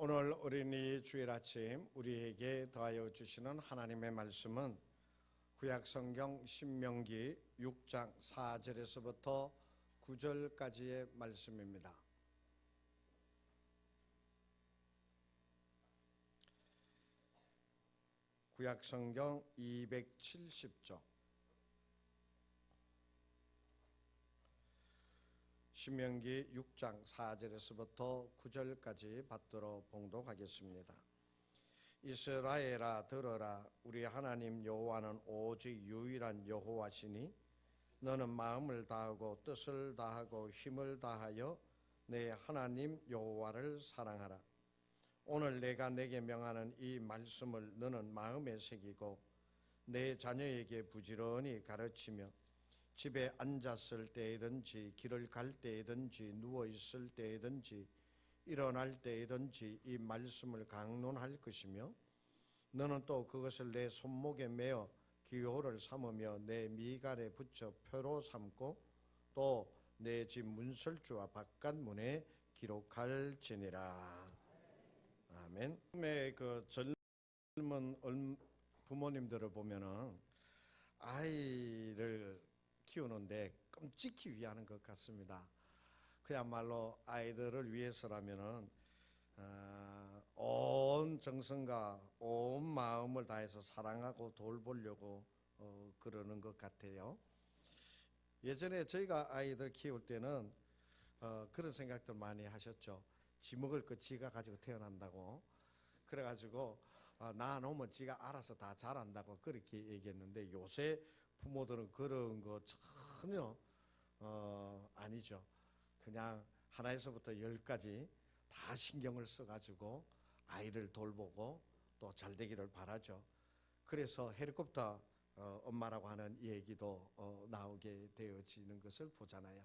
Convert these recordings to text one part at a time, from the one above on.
오늘 어린이 주일 아침 우리에게 더하여 주시는 하나님의 말씀은 구약성경 신명기 6장 4절에서부터 9절까지의 말씀입니다. 구약성경 270쪽 신명기 6장 4절에서부터 9절까지 받도록 봉독하겠습니다. 이스라엘아 들어라. 우리 하나님 여호와는 오직 유일한 여호와시니 너는 마음을 다하고 뜻을 다하고 힘을 다하여 내 하나님 여호와를 사랑하라. 오늘 내가 내게 명하는 이 말씀을 너는 마음에 새기고 내 자녀에게 부지런히 가르치며 집에 앉았을 때이든지 길을 갈 때이든지 누워있을 때이든지 일어날 때이든지 이 말씀을 강론할 것이며 너는 또 그것을 내 손목에 메어 기호를 삼으며 내 미간에 붙여 표로 삼고 또 내 집 문설주와 바깥문에 기록할지니라. 아멘. 그 젊은 부모님들을 보면은 아이를 키우는데 끔찍히 위하는 것 같습니다. 그야말로 아이들을 위해서라면은 온 정성과 온 마음을 다해서 사랑하고 돌보려고 그러는 것 같아요. 예전에 저희가 아이들 키울 때는 그런 생각들 많이 하셨죠. 지 먹을 거 지가 가지고 태어난다고. 그래가지고 낳아놓으면 지가 알아서 다 잘한다고 그렇게 얘기했는데 요새 부모들은 그런 거 전혀 아니죠. 그냥 하나에서부터 10까지 다 신경을 써가지고 아이를 돌보고 또 잘 되기를 바라죠. 그래서 헬리콥터 엄마라고 하는 얘기도 나오게 되어지는 것을 보잖아요.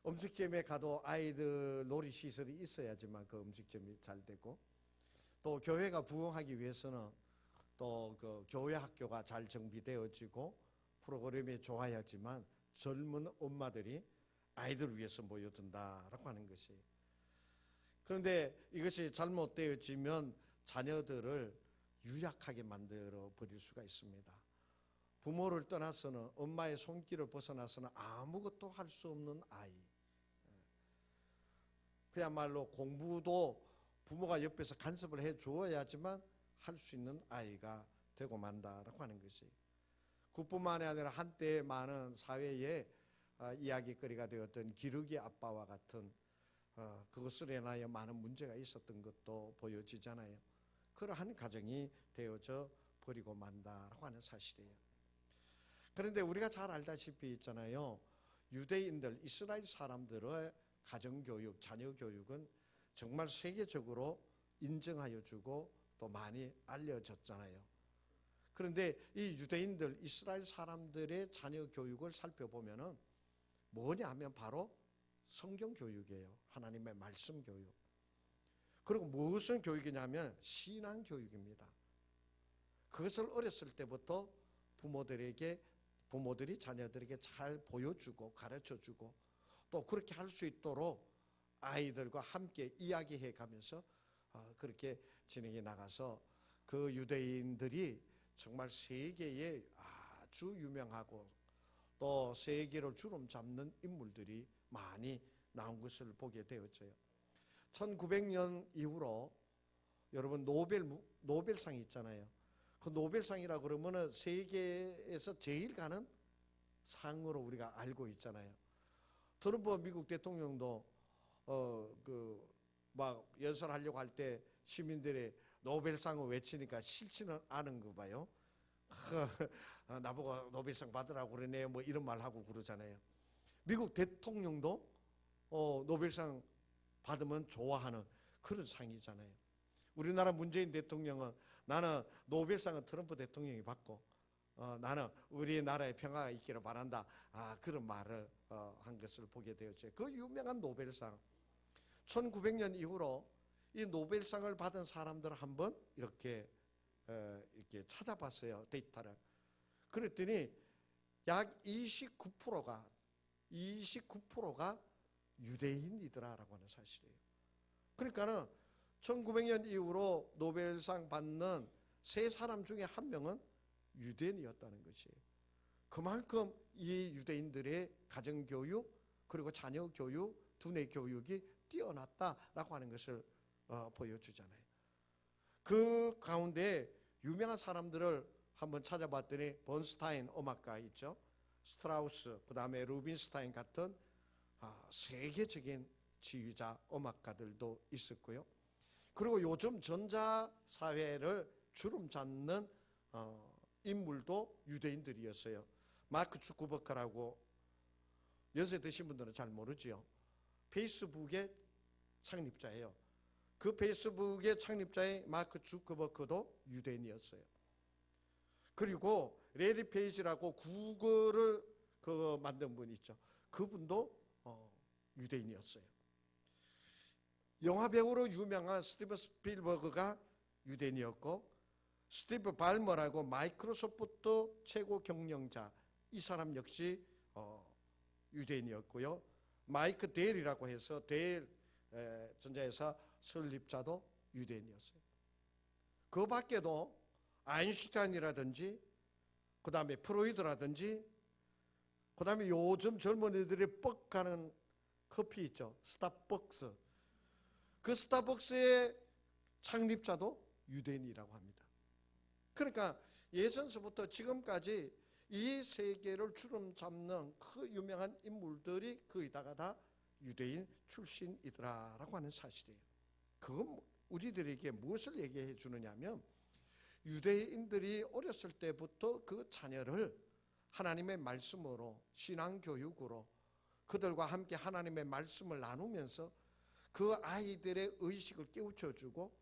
음식점에 가도 아이들 놀이시설이 있어야지만 그 음식점이 잘 되고, 또 교회가 부흥하기 위해서는 또 그 교회 학교가 잘 정비되어지고 프로그램이 좋아야지만 젊은 엄마들이 아이들을 위해서 모여든다라고 하는 것이. 그런데 이것이 잘못되어지면 자녀들을 유약하게 만들어 버릴 수가 있습니다. 부모를 떠나서는 엄마의 손길을 벗어나서는 아무것도 할 수 없는 아이. 그야말로 공부도 부모가 옆에서 간섭을 해 주어야지만 할 수 있는 아이가 되고 만다라고 하는 것이. 그뿐만이 아니라 한때 많은 사회에 이야기거리가 되었던 기러기 아빠와 같은 그것으로 인하여 많은 문제가 있었던 것도 보여지잖아요. 그러한 가정이 되어져 버리고 만다라고 하는 사실이에요. 그런데 우리가 잘 알다시피 있잖아요. 유대인들, 이스라엘 사람들의 가정교육, 자녀교육은 정말 세계적으로 인정하여 주고 또 많이 알려졌잖아요. 그런데 이 유대인들, 이스라엘 사람들의 자녀교육을 살펴보면은 뭐냐 하면 바로 성경교육이에요. 하나님의 말씀교육. 그리고 무슨 교육이냐면 신앙교육입니다. 그것을 어렸을 때부터 부모들이 자녀들에게 잘 보여주고 가르쳐주고 또 그렇게 할 수 있도록 아이들과 함께 이야기해 가면서 그렇게 진행해 나가서 그 유대인들이 정말 세계에 아주 유명하고 또 세계를 주름 잡는 인물들이 많이 나온 것을 보게 되었죠. 1900년 이후로 여러분 노벨상이 있잖아요. 그 노벨상이라 그러면은 세계에서 제일 가는 상으로 우리가 알고 있잖아요. 트럼프 미국 대통령도 막 연설하려고 할 때 시민들이 노벨상을 외치니까 싫지는 않은 거 봐요. 나보고 노벨상 받으라고 그러네 뭐 이런 말 하고 그러잖아요. 미국 대통령도 노벨상 받으면 좋아하는 그런 상이잖아요. 우리나라 문재인 대통령은 나는 노벨상은 트럼프 대통령이 받고 나는 우리나라의 평화가 있기를 바란다. 그런 말을 한 것을 보게 되었죠. 그 유명한 노벨상. 1900년 이후로 이 노벨상을 받은 사람들을 한번 이렇게 찾아봤어요. 데이터를. 그랬더니 약 29%가 유대인이더라라고 하는 사실이에요. 그러니까는 1900년 이후로 노벨상 받는 세 사람 중에 한 명은 유대인이었다는 것이에요. 그만큼 이 유대인들의 가정교육 그리고 자녀 교육, 두뇌 교육이 뛰어났다라고 하는 것을 보여주잖아요. 그 가운데 유명한 사람들을 한번 찾아봤더니 번스타인 음악가 있죠. 스트라우스, 그 다음에 루빈스타인 같은 세계적인 지휘자 음악가들도 있었고요. 그리고 요즘 전자사회를 주름 잡는 인물도 유대인들이었어요. 마크 주크버크라고 연세 드신 분들은 잘 모르지요. 페이스북의 창립자예요. 그 페이스북의 창립자의 마크 주크버크도 유대인이었어요. 그리고 레리 페이지라고 구글을 만든 분이 있죠. 그분도 유대인이었어요. 영화 배우로 유명한 스티븐 스필버그가 유대인이었고, 스티브 발머라고 마이크로소프트 최고 경영자, 이 사람 역시 유대인이었고요. 마이크 데일이라고 해서 데일 전자회사 설립자도 유대인이었어요. 그 밖에도 아인슈타인이라든지, 그 다음에 프로이드라든지, 그 다음에 요즘 젊은이들이 뻑하는 커피 있죠. 스타벅스. 그 스타벅스의 창립자도 유대인이라고 합니다. 그러니까 예전서부터 지금까지 이 세계를 주름 잡는 그 유명한 인물들이 거의다가 다 유대인 출신이더라라고 하는 사실이에요. 그건 우리들에게 무엇을 얘기해 주느냐면, 유대인들이 어렸을 때부터 그 자녀를 하나님의 말씀으로, 신앙교육으로 그들과 함께 하나님의 말씀을 나누면서 그 아이들의 의식을 깨우쳐주고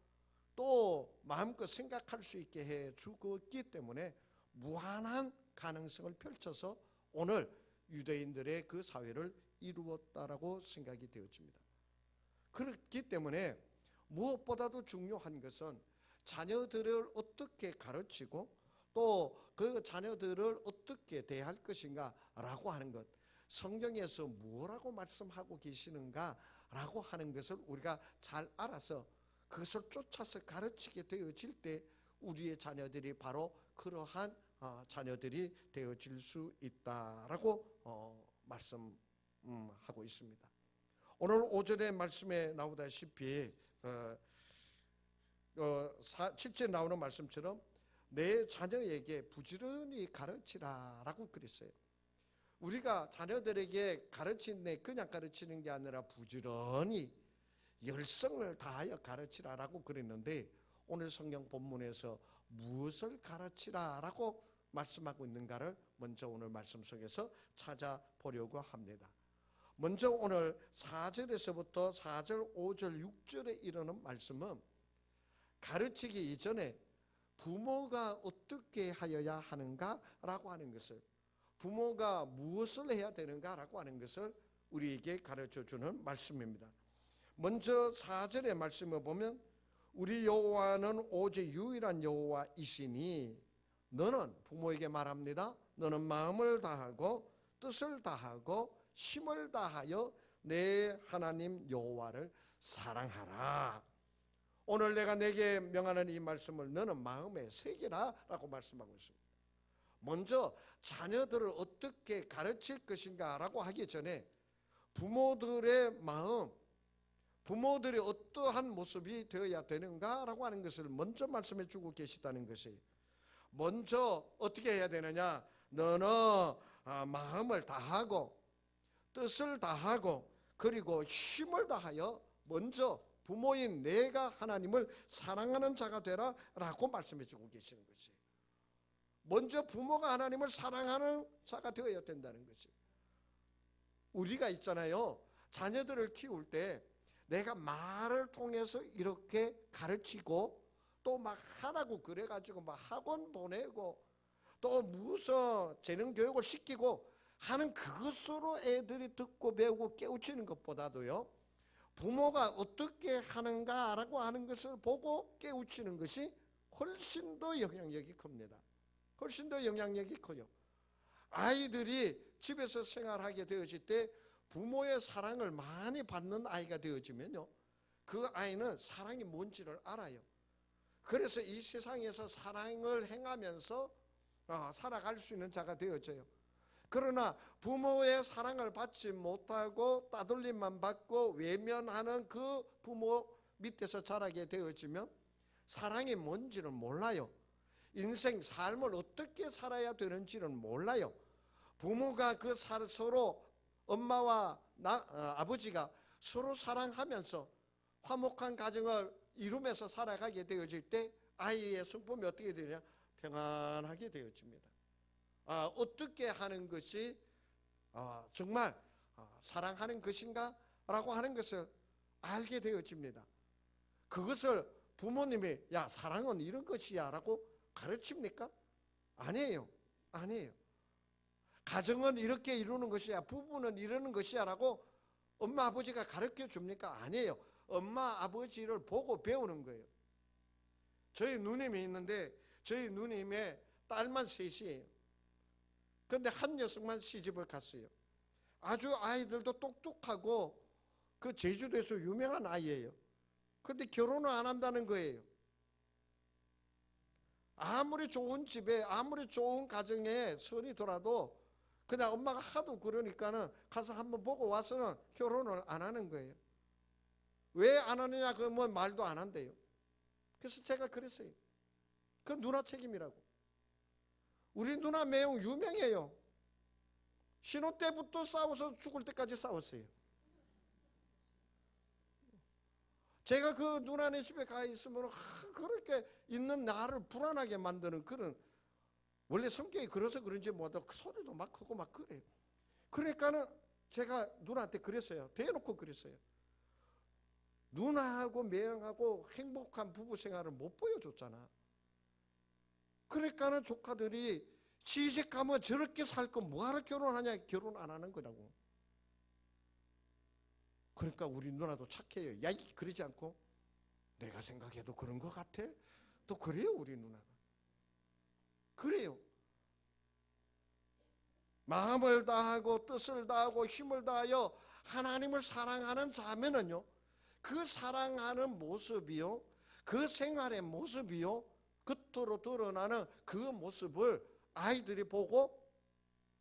또 마음껏 생각할 수 있게 해주기 때문에 무한한 가능성을 펼쳐서 오늘 유대인들의 그 사회를 이루었다라고 생각이 되어집니다. 그렇기 때문에 무엇보다도 중요한 것은 자녀들을 어떻게 가르치고 또 그 자녀들을 어떻게 대할 것인가 라고 하는 것, 성경에서 뭐라고 말씀하고 계시는가라고 하는 것을 우리가 잘 알아서 그것을 쫓아서 가르치게 되어질 때 우리의 자녀들이 바로 그러한 자녀들이 되어질 수 있다라고 말씀하고 있습니다. 오늘 오전에 말씀에 나오다시피 7절에 나오는 말씀처럼 내 자녀에게 부지런히 가르치라라고 그랬어요. 우리가 자녀들에게 가르치는 그냥 가르치는 게 아니라 부지런히 열성을 다하여 가르치라라고 그랬는데, 오늘 성경 본문에서 무엇을 가르치라라고 말씀하고 있는가를 먼저 오늘 말씀 속에서 찾아보려고 합니다. 먼저 오늘 4절에서부터 4절, 5절, 6절에 이르는 말씀은 가르치기 이전에 부모가 어떻게 하여야 하는가라고 하는 것을, 부모가 무엇을 해야 되는가라고 하는 것을 우리에게 가르쳐주는 말씀입니다. 먼저 4절의 말씀을 보면 우리 여호와는 오직 유일한 여호와이시니 너는, 부모에게 말합니다, 너는 마음을 다하고 뜻을 다하고 힘을 다하여 내 하나님 여호와를 사랑하라. 오늘 내가 내게 명하는 이 말씀을 너는 마음에 새기라 라고 말씀하고 있습니다. 먼저 자녀들을 어떻게 가르칠 것인가 라고 하기 전에 부모들의 마음, 부모들이 어떠한 모습이 되어야 되는가 라고 하는 것을 먼저 말씀해 주고 계시다는 것이에요. 먼저 어떻게 해야 되느냐, 너는 마음을 다하고 뜻을 다하고 그리고 힘을 다하여 먼저 부모인 내가 하나님을 사랑하는 자가 되라 라고 말씀해 주고 계시는 것이에요. 먼저 부모가 하나님을 사랑하는 자가 되어야 된다는 것이에요. 우리가 있잖아요, 자녀들을 키울 때 내가 말을 통해서 이렇게 가르치고 또 막 하라고 그래가지고 막 학원 보내고 또 무슨 재능 교육을 시키고 하는 그것으로 애들이 듣고 배우고 깨우치는 것보다도요, 부모가 어떻게 하는가라고 하는 것을 보고 깨우치는 것이 훨씬 더 영향력이 큽니다. 훨씬 더 영향력이 커요. 아이들이 집에서 생활하게 되어질 때 부모의 사랑을 많이 받는 아이가 되어지면요, 그 아이는 사랑이 뭔지를 알아요. 그래서 이 세상에서 사랑을 행하면서 살아갈 수 있는 자가 되어져요. 그러나 부모의 사랑을 받지 못하고 따돌림만 받고 외면하는 그 부모 밑에서 자라게 되어지면 사랑이 뭔지는 몰라요. 인생 삶을 어떻게 살아야 되는지는 몰라요. 부모가 서로 엄마와 아버지가 서로 사랑하면서 화목한 가정을 이루면서 살아가게 되어질 때 아이의 성품이 어떻게 되냐? 평안하게 되어집니다. 어떻게 하는 것이 정말 사랑하는 것인가? 라고 하는 것을 알게 되어집니다. 그것을 부모님이 야 사랑은 이런 것이야 라고 가르칩니까? 아니에요. 아니에요. 가정은 이렇게 이루는 것이야, 부부는 이러는 것이야 라고 엄마 아버지가 가르쳐 줍니까? 아니에요. 엄마 아버지를 보고 배우는 거예요. 저희 누님이 있는데 저희 누님의 딸만 셋이에요. 그런데 한 녀석만 시집을 갔어요. 아주 아이들도 똑똑하고 그 제주도에서 유명한 아이예요. 그런데 결혼을 안 한다는 거예요. 아무리 좋은 집에 아무리 좋은 가정에 선이 돌아도 그냥 엄마가 하도 그러니까는 가서 한번 보고 와서는 결혼을 안 하는 거예요. 왜 안 하느냐 그러면 말도 안 한대요. 그래서 제가 그랬어요. 그건 누나 책임이라고. 우리 누나 매우 유명해요. 신혼 때부터 싸워서 죽을 때까지 싸웠어요. 제가 그 누나네 집에 가 있으면 그렇게 있는 나를 불안하게 만드는 그런, 원래 성격이 그래서 그런지 뭐다 소리도 막 크고 막 그래요. 그러니까는 제가 누나한테 그랬어요. 대놓고 그랬어요. 누나하고 매형하고 행복한 부부 생활을 못 보여줬잖아. 그러니까는 조카들이 시집가면 저렇게 살 거 뭐하러 결혼하냐, 결혼 안 하는 거라고. 그러니까 우리 누나도 착해요. 야, 그러지 않고 내가 생각해도 그런 것 같아? 또 그래요, 우리 누나가. 그래요. 마음을 다하고 뜻을 다하고 힘을 다하여 하나님을 사랑하는 자면은요, 그 사랑하는 모습이요, 그 생활의 모습이요, 겉으로 드러나는 그 모습을 아이들이 보고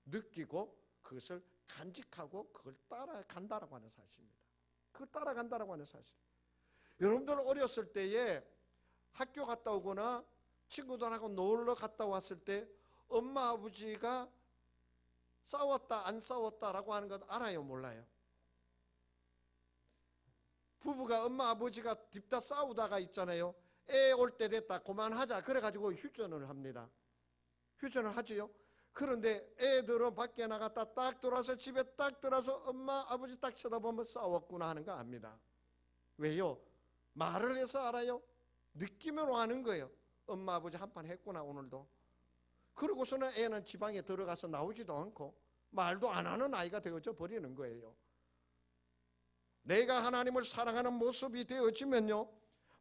느끼고 그것을 간직하고 그걸 따라간다라고 하는 사실입니다. 그걸 따라간다라고 하는 사실. 여러분들 어렸을 때에 학교 갔다 오거나 친구들하고 놀러 갔다 왔을 때 엄마 아버지가 싸웠다 안 싸웠다라고 하는 건 알아요, 몰라요? 부부가 엄마 아버지가 딥다 싸우다가 있잖아요. 애 올 때 됐다 그만하자 그래가지고 휴전을 합니다. 휴전을 하지요. 그런데 애들은 밖에 나갔다 딱 돌아서 집에 딱 들어서 엄마 아버지 딱 쳐다보면 싸웠구나 하는 거 압니다. 왜요? 말을 해서 알아요? 느낌으로 아는 거예요. 엄마 아버지 한판 했구나 오늘도. 그러고서는 애는 지방에 들어가서 나오지도 않고 말도 안 하는 아이가 되어져 버리는 거예요. 내가 하나님을 사랑하는 모습이 되어지면요,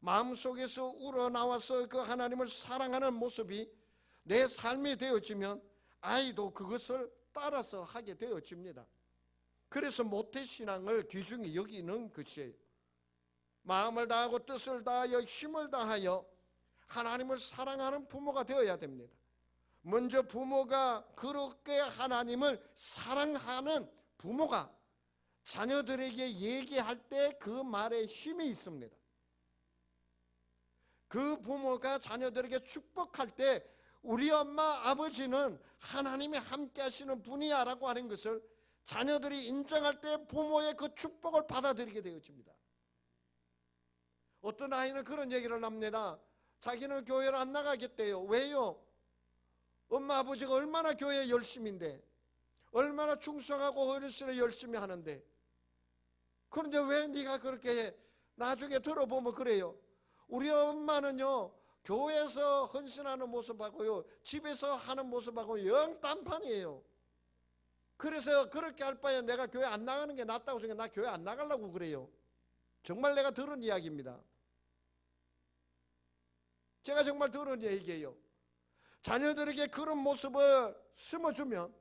마음속에서 우러나와서 그 하나님을 사랑하는 모습이 내 삶이 되어지면 아이도 그것을 따라서 하게 되어집니다. 그래서 모태신앙을 귀중히 여기는 것이에요. 마음을 다하고 뜻을 다하여 힘을 다하여 하나님을 사랑하는 부모가 되어야 됩니다. 먼저 부모가 그렇게 하나님을 사랑하는 부모가 자녀들에게 얘기할 때 그 말에 힘이 있습니다. 그 부모가 자녀들에게 축복할 때 우리 엄마 아버지는 하나님이 함께 하시는 분이야 라고 하는 것을 자녀들이 인정할 때 부모의 그 축복을 받아들이게 되어집니다. 어떤 아이는 그런 얘기를 합니다. 자기는 교회를 안 나가겠대요. 왜요? 엄마 아버지가 얼마나 교회에 열심인데, 얼마나 충성하고 어르신을 열심히 하는데, 그런데 왜 네가 그렇게 해? 나중에 들어보면 그래요. 우리 엄마는요, 교회에서 헌신하는 모습하고요, 집에서 하는 모습하고 영 딴판이에요. 그래서 그렇게 할 바에 내가 교회 안 나가는 게 낫다고 생각해. 나 교회 안 나가려고 그래요. 정말 내가 들은 이야기입니다. 제가 정말 들은 얘기예요. 자녀들에게 그런 모습을 심어주면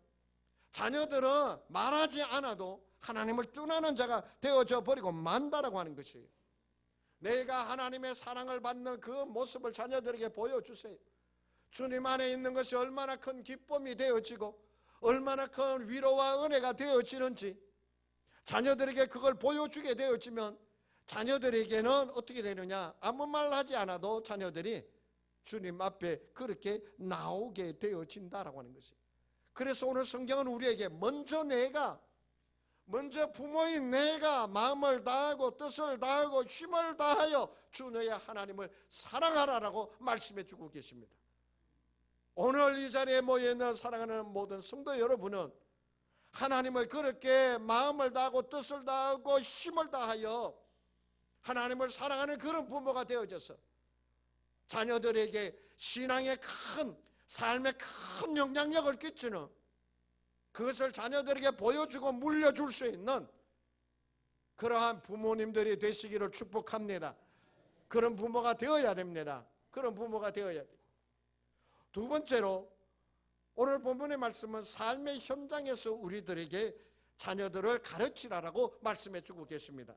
자녀들은 말하지 않아도 하나님을 떠나는 자가 되어져 버리고 만다라고 하는 것이에요. 내가 하나님의 사랑을 받는 그 모습을 자녀들에게 보여주세요. 주님 안에 있는 것이 얼마나 큰 기쁨이 되어지고 얼마나 큰 위로와 은혜가 되어지는지 자녀들에게 그걸 보여주게 되어지면 자녀들에게는 어떻게 되느냐? 아무 말 하지 않아도 자녀들이 주님 앞에 그렇게 나오게 되어진다라고 하는 것이. 그래서 오늘 성경은 우리에게 먼저 부모인 내가 마음을 다하고 뜻을 다하고 힘을 다하여 주 너의 하나님을 사랑하라라고 말씀해 주고 계십니다. 오늘 이 자리에 모여있는 사랑하는 모든 성도 여러분은 하나님을 그렇게 마음을 다하고 뜻을 다하고 힘을 다하여 하나님을 사랑하는 그런 부모가 되어져서 자녀들에게 신앙의 큰 삶의 큰 영향력을 끼치는 그것을 자녀들에게 보여주고 물려줄 수 있는 그러한 부모님들이 되시기를 축복합니다. 그런 부모가 되어야 됩니다. 그런 부모가 되어야 돼요. 두 번째로 오늘 본문의 말씀은 삶의 현장에서 우리들에게 자녀들을 가르치라라고 말씀해 주고 계십니다.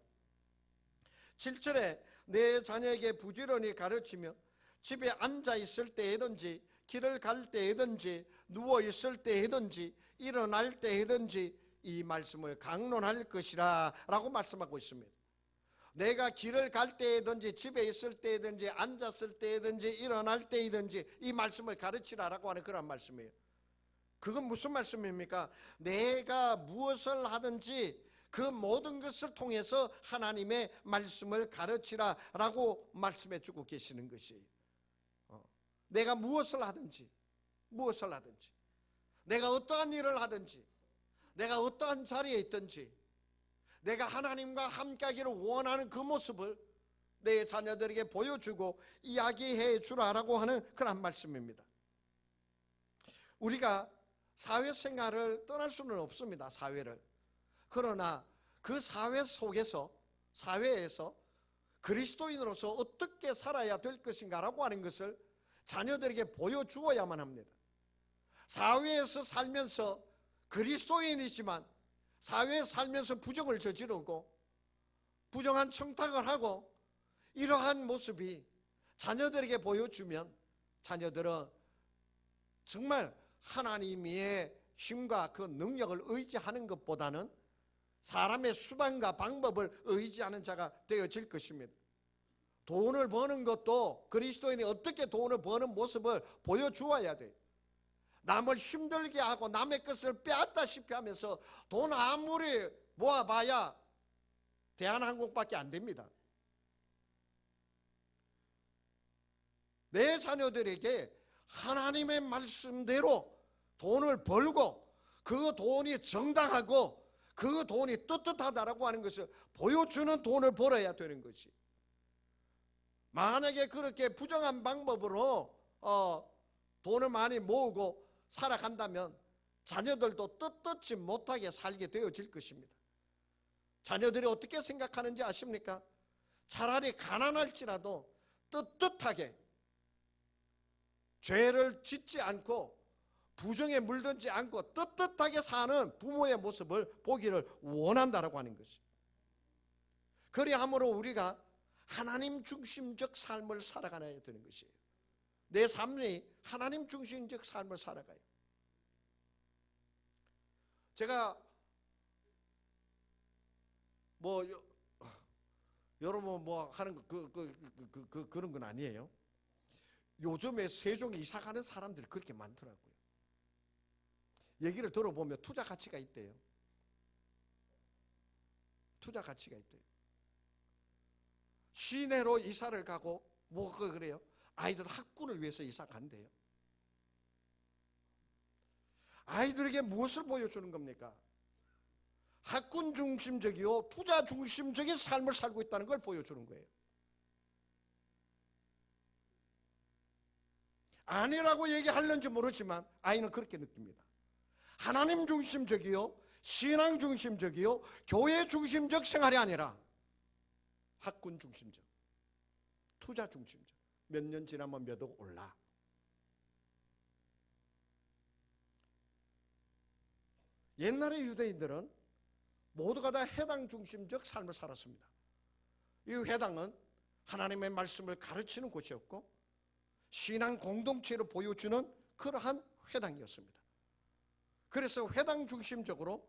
7절에 내 자녀에게 부지런히 가르치며 집에 앉아 있을 때에든지 길을 갈 때에든지 누워 있을 때에든지 일어날 때에든지 이 말씀을 강론할 것이라 라고 말씀하고 있습니다. 내가 길을 갈 때에든지 집에 있을 때에든지 앉았을 때에든지 일어날 때에든지 이 말씀을 가르치라라고 하는 그런 말씀이에요. 그건 무슨 말씀입니까? 내가 무엇을 하든지 그 모든 것을 통해서 하나님의 말씀을 가르치라라고 말씀해 주고 계시는 것이에요. 내가 무엇을 하든지 내가 어떠한 일을 하든지 내가 어떠한 자리에 있든지 내가 하나님과 함께하기를 원하는 그 모습을 내 자녀들에게 보여주고 이야기해 주라라고 하는 그런 말씀입니다. 우리가 사회생활을 떠날 수는 없습니다. 사회를. 그러나 그 사회 속에서 사회에서 그리스도인으로서 어떻게 살아야 될 것인가라고 하는 것을 자녀들에게 보여주어야만 합니다. 사회에서 살면서 그리스도인이지만 사회에 살면서 부정을 저지르고 부정한 청탁을 하고 이러한 모습이 자녀들에게 보여주면 자녀들은 정말 하나님의 힘과 그 능력을 의지하는 것보다는 사람의 수단과 방법을 의지하는 자가 되어질 것입니다. 돈을 버는 것도 그리스도인이 어떻게 돈을 버는 모습을 보여주어야 돼요. 남을 힘들게 하고 남의 것을 빼앗다시피 하면서 돈 아무리 모아봐야 대한항공밖에 안 됩니다. 내 자녀들에게 하나님의 말씀대로 돈을 벌고 그 돈이 정당하고 그 돈이 떳떳하다라고 하는 것을 보여주는 돈을 벌어야 되는 것이. 만약에 그렇게 부정한 방법으로 돈을 많이 모으고 살아간다면 자녀들도 떳떳지 못하게 살게 되어질 것입니다. 자녀들이 어떻게 생각하는지 아십니까? 차라리 가난할지라도 떳떳하게 죄를 짓지 않고 부정에 물들지 않고 떳떳하게 사는 부모의 모습을 보기를 원한다라고 하는 것이. 그리함으로 우리가 하나님 중심적 삶을 살아가야 되는 것이에요. 내 삶이 하나님 중심적 삶을 살아가요. 제가 여러분 하는 그런 건 아니에요. 요즘에 세종에 이사 가는 사람들이 그렇게 많더라고요. 얘기를 들어보면 투자 가치가 있대요. 투자 가치가 있대요. 시내로 이사를 가고 그래요? 아이들 학군을 위해서 이사 간대요. 아이들에게 무엇을 보여주는 겁니까? 학군 중심적이요 투자 중심적인 삶을 살고 있다는 걸 보여주는 거예요. 아니라고 얘기하려는지 모르지만 아이는 그렇게 느낍니다. 하나님 중심적이요 신앙 중심적이요 교회 중심적 생활이 아니라 학군 중심적, 투자 중심적. 몇 년 지나면 몇 억 올라. 옛날의 유대인들은 모두가 다 해당 중심적 삶을 살았습니다. 이 회당은 하나님의 말씀을 가르치는 곳이었고 신앙 공동체로 보여주는 그러한 회당이었습니다. 그래서 회당 중심적으로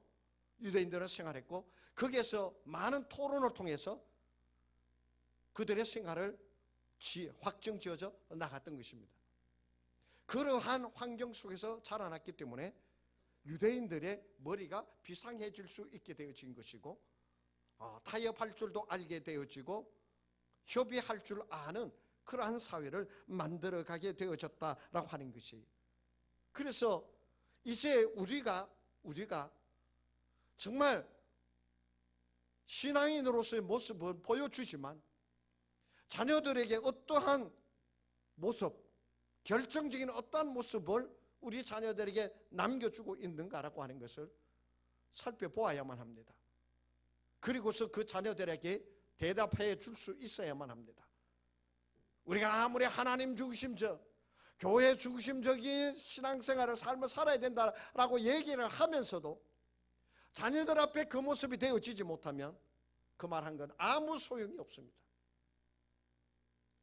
유대인들은 생활했고 거기에서 많은 토론을 통해서 그들의 생활을 확정지어져 나갔던 것입니다. 그러한 환경 속에서 자라났기 때문에 유대인들의 머리가 비상해질 수 있게 되어진 것이고 타협할 줄도 알게 되어지고 협의할 줄 아는 그러한 사회를 만들어가게 되어졌다라고 하는 것이. 그래서 이제 우리가 정말 신앙인으로서의 모습을 보여주지만 자녀들에게 어떠한 모습, 결정적인 어떠한 모습을 우리 자녀들에게 남겨주고 있는가라고 하는 것을 살펴보아야만 합니다. 그리고서 그 자녀들에게 대답해 줄 수 있어야만 합니다. 우리가 아무리 하나님 중심적, 교회 중심적인 신앙생활을 삶을 살아야 된다라고 얘기를 하면서도 자녀들 앞에 그 모습이 되어지지 못하면 그 말한 건 아무 소용이 없습니다.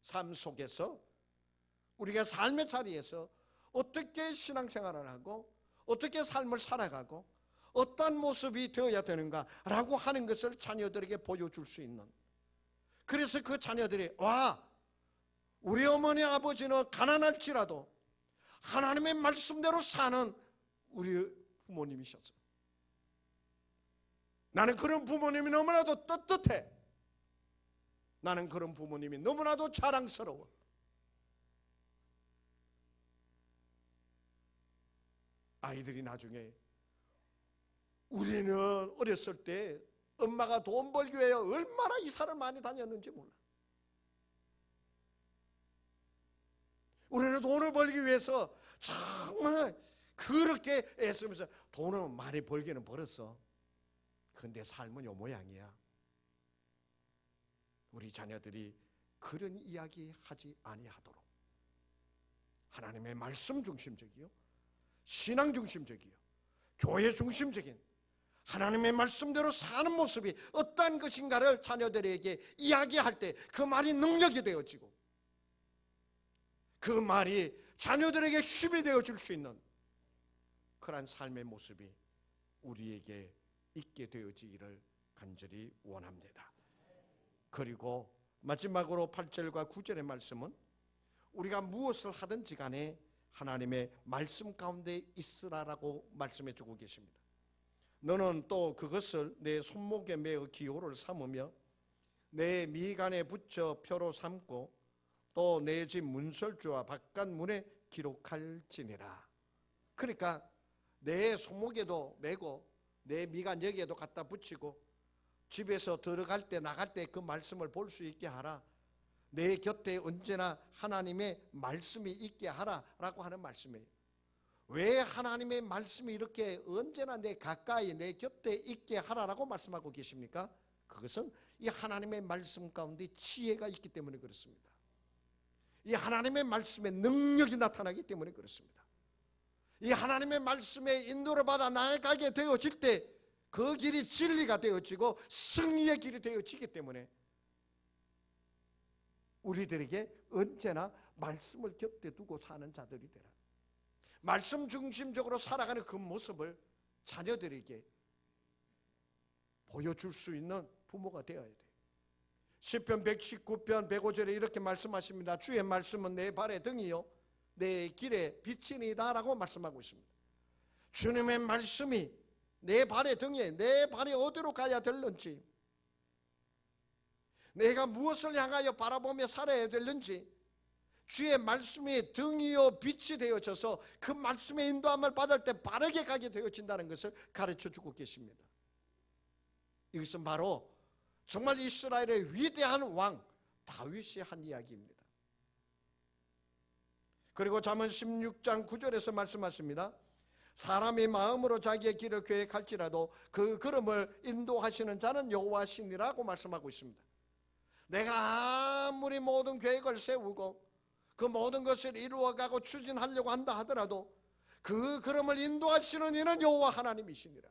삶 속에서 우리가 삶의 자리에서 어떻게 신앙생활을 하고 어떻게 삶을 살아가고 어떤 모습이 되어야 되는가라고 하는 것을 자녀들에게 보여줄 수 있는, 그래서 그 자녀들이 우리 어머니 아버지는 가난할지라도 하나님의 말씀대로 사는 우리 부모님이셨어. 나는 그런 부모님이 너무나도 떳떳해. 나는 그런 부모님이 너무나도 자랑스러워. 아이들이 나중에 우리는 어렸을 때 엄마가 돈 벌기 위해 얼마나 이사를 많이 다녔는지 몰라. 우리는 돈을 벌기 위해서 정말 그렇게 애쓰면서 돈을 많이 벌기는 벌었어. 근데 삶은 요 모양이야. 우리 자녀들이 그런 이야기 하지 아니하도록 하나님의 말씀 중심적이요, 신앙 중심적이요, 교회 중심적인 하나님의 말씀대로 사는 모습이 어떠한 것인가를 자녀들에게 이야기할 때 그 말이 능력이 되어지고 그 말이 자녀들에게 힘이 되어줄 수 있는 그러한 삶의 모습이 우리에게 있게 되어지기를 간절히 원합니다. 그리고 마지막으로 8절과 9절의 말씀은 우리가 무엇을 하든지 간에 하나님의 말씀 가운데 있으라라고 말씀해 주고 계십니다. 너는 또 그것을 내 손목에 매어 기호를 삼으며 내 미간에 붙여 표로 삼고 또 내 집 문설주와 바깥 문에 기록할지니라. 그러니까 내 손목에도 매고 내 미간 여기에도 갖다 붙이고 집에서 들어갈 때 나갈 때 그 말씀을 볼 수 있게 하라. 내 곁에 언제나 하나님의 말씀이 있게 하라라고 하는 말씀이에요. 왜 하나님의 말씀이 이렇게 언제나 내 가까이 내 곁에 있게 하라라고 말씀하고 계십니까? 그것은 이 하나님의 말씀 가운데 지혜가 있기 때문에 그렇습니다. 이 하나님의 말씀에 능력이 나타나기 때문에 그렇습니다. 이 하나님의 말씀에 인도를 받아 나아가게 되어질 때 그 길이 진리가 되어지고 승리의 길이 되어지기 때문에 우리들에게 언제나 말씀을 곁에 두고 사는 자들이 되라. 말씀 중심적으로 살아가는 그 모습을 자녀들에게 보여줄 수 있는 부모가 되어야 돼. 시편 119편 105절에 이렇게 말씀하십니다. 주의 말씀은 내 발의 등이요 내 길의 빛이니이다 라고 말씀하고 있습니다. 주님의 말씀이 내 발의 등에 내 발이 어디로 가야 될는지, 내가 무엇을 향하여 바라보며 살아야 될는지 주의 말씀이 등이요 빛이 되어져서 그 말씀의 인도함을 받을 때 바르게 가게 되어진다는 것을 가르쳐주고 계십니다. 이것은 바로 정말 이스라엘의 위대한 왕 다윗이 한 이야기입니다. 그리고 잠언 16장 9절에서 말씀하십니다. 사람이 마음으로 자기의 길을 계획할지라도 그 걸음을 인도하시는 자는 여호와시니라고 말씀하고 있습니다. 내가 아무리 모든 계획을 세우고 그 모든 것을 이루어가고 추진하려고 한다 하더라도 그 걸음을 인도하시는 이는 여호와 하나님이시니라.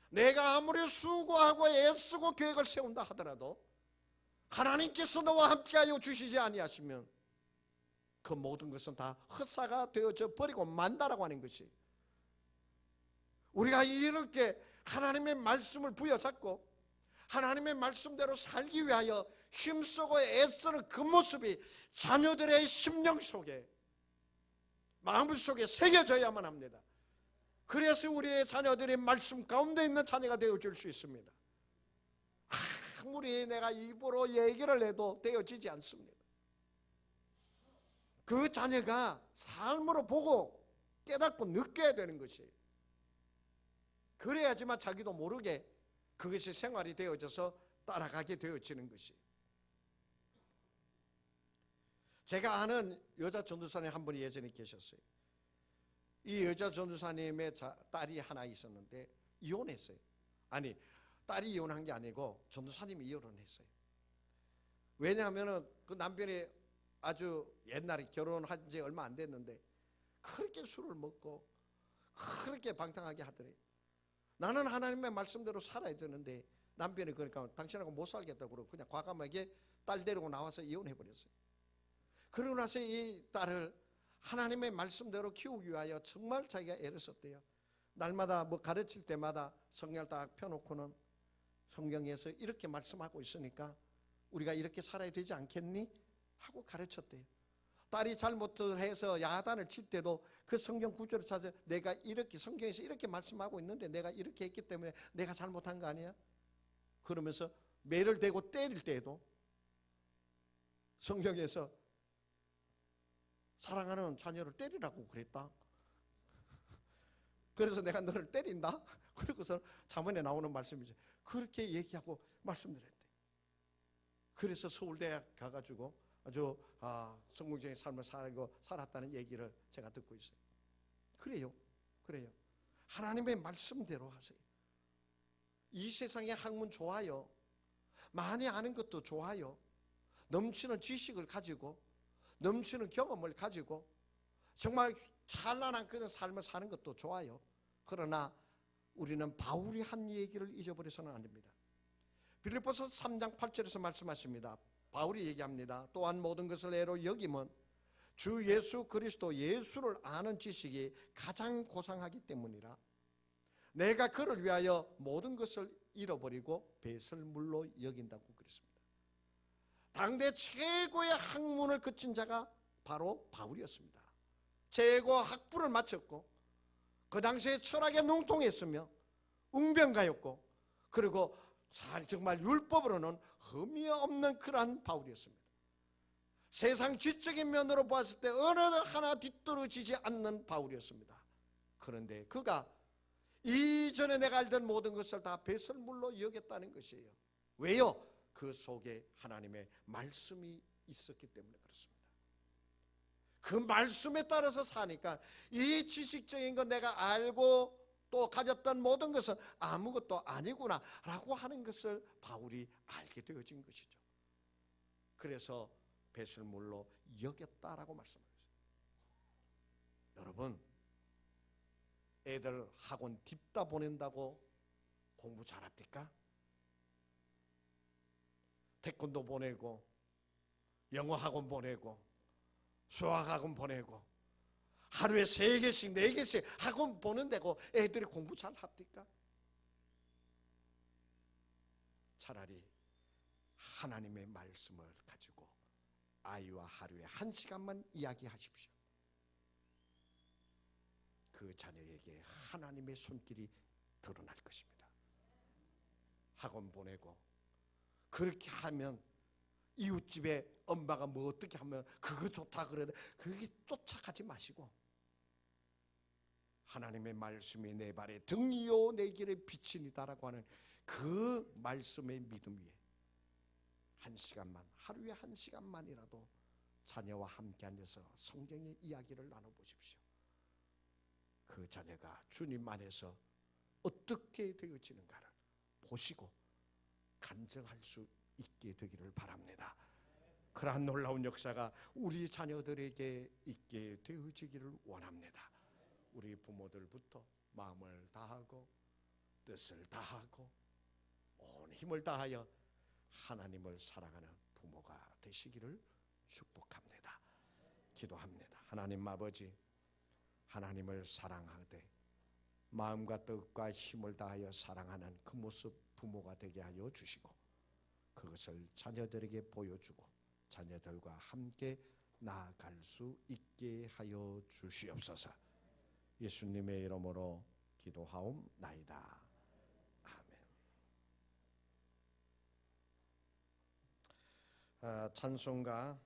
내가 아무리 수고하고 애쓰고 계획을 세운다 하더라도 하나님께서 너와 함께하여 주시지 아니하시면 그 모든 것은 다 헛사가 되어져 버리고 만다라고 하는 것이, 우리가 이렇게 하나님의 말씀을 부여잡고 하나님의 말씀대로 살기 위하여 힘쓰고 애쓰는 그 모습이 자녀들의 심령 속에, 마음 속에 새겨져야만 합니다. 그래서 우리의 자녀들이 말씀 가운데 있는 자녀가 되어줄 수 있습니다. 아무리 내가 입으로 얘기를 해도 되어지지 않습니다. 그 자녀가 삶으로 보고 깨닫고 느껴야 되는 것이, 그래야지만 자기도 모르게 그것이 생활이 되어져서 따라가게 되어지는 것이. 제가 아는 여자 전도사님 한 분이 예전에 계셨어요. 이 여자 전도사님의 딸이 하나 있었는데 이혼했어요. 아니, 딸이 이혼한 게 아니고 전도사님이 이혼을 했어요. 왜냐하면 그 남편이 아주 옛날에 결혼한 지 얼마 안 됐는데 그렇게 술을 먹고 그렇게 방탕하게 하더래요. 나는 하나님의 말씀대로 살아야 되는데 남편이 그러니까 당신하고 못 살겠다고 그러고 그냥 과감하게 딸 데리고 나와서 이혼해버렸어요. 그러고 나서 이 딸을 하나님의 말씀대로 키우기 위하여 정말 자기가 애를 썼대요. 날마다 뭐 가르칠 때마다 성경을 딱 펴놓고는 성경에서 이렇게 말씀하고 있으니까 우리가 이렇게 살아야 되지 않겠니? 하고 가르쳤대요. 딸이 잘못을 해서 야단을 칠 때도 그 성경 구절을 찾아, 내가 이렇게 성경에서 이렇게 말씀하고 있는데 내가 이렇게 했기 때문에 내가 잘못한 거 아니야? 그러면서 매를 대고 때릴 때에도 성경에서 사랑하는 자녀를 때리라고 그랬다. 그래서 내가 너를 때린다. 그러고서 잠언에 나오는 말씀이죠. 그렇게 얘기하고 말씀드렸대. 그래서 서울대학 가가지고 아주 성공적인 삶을 살았다는 얘기를 제가 듣고 있어요. 그래요. 하나님의 말씀대로 하세요. 이 세상의 학문 좋아요. 많이 아는 것도 좋아요. 넘치는 지식을 가지고 넘치는 경험을 가지고 정말 찬란한 그런 삶을 사는 것도 좋아요. 그러나 우리는 바울이 한 얘기를 잊어버려서는 안 됩니다. 빌립보서 3장 8절에서 말씀하십니다. 바울이 얘기합니다. 또한 모든 것을 애로 여김은 주 예수 그리스도 예수를 아는 지식이 가장 고상하기 때문이라. 내가 그를 위하여 모든 것을 잃어버리고 배설물로 여긴다고 그랬습니다. 당대 최고의 학문을 거친 자가 바로 바울이었습니다. 최고 학부를 마쳤고 그 당시에 철학에 능통했으며 웅변가였고 그리고 정말 율법으로는 흠이 없는 그러한 바울이었습니다. 세상 지적인 면으로 봤을 때 어느 하나 뒤떨어지지 않는 바울이었습니다. 그런데 그가 이전에 내가 알던 모든 것을 다 배설물로 여겼다는 것이에요. 왜요? 그 속에 하나님의 말씀이 있었기 때문에 그렇습니다. 그 말씀에 따라서 사니까 이 지식적인 건 내가 알고 또 가졌던 모든 것은 아무것도 아니구나 라고 하는 것을 바울이 알게 되어진 것이죠. 그래서 배설물로 여겼다라고 말씀하셨어요. 여러분, 애들 학원 딥다 보낸다고 공부 잘합니까? 태권도 보내고 영어 학원 보내고 수학 학원 보내고 하루에 3개씩 4개씩 학원 보낸다고 애들이 공부 잘 합니까? 차라리 하나님의 말씀을 가지고 아이와 하루에 1시간만 이야기하십시오. 그 자녀에게 하나님의 손길이 드러날 것입니다. 학원 보내고 그렇게 하면 이웃집에 엄마가 뭐 어떻게 하면 그거 좋다 그러는데 그게 쫓아가지 마시고 하나님의 말씀이 내 발에 등이요 내 길에 빛이니다라고 하는 그 말씀의 믿음 위에 1시간만, 하루에 1시간만이라도 자녀와 함께 앉아서 성경의 이야기를 나눠보십시오. 그 자녀가 주님 안에서 어떻게 되어지는가를 보시고 간증할 수 있게 되기를 바랍니다. 그러한 놀라운 역사가 우리 자녀들에게 있게 되어지기를 원합니다. 우리 부모들부터 마음을 다하고 뜻을 다하고 온 힘을 다하여 하나님을 사랑하는 되시기를 축복합니다. 기도합니다. 하나님 아버지, 하나님을 사랑하되 마음과 뜻과 힘을 다하여 사랑하는 그 모습 부모가 되게 하여 주시고, 그것을 자녀들에게 보여주고 자녀들과 함께 나아갈 수 있게 하여 주시옵소서. 예수님의 이름으로 기도하옵나이다. 아멘. 찬송가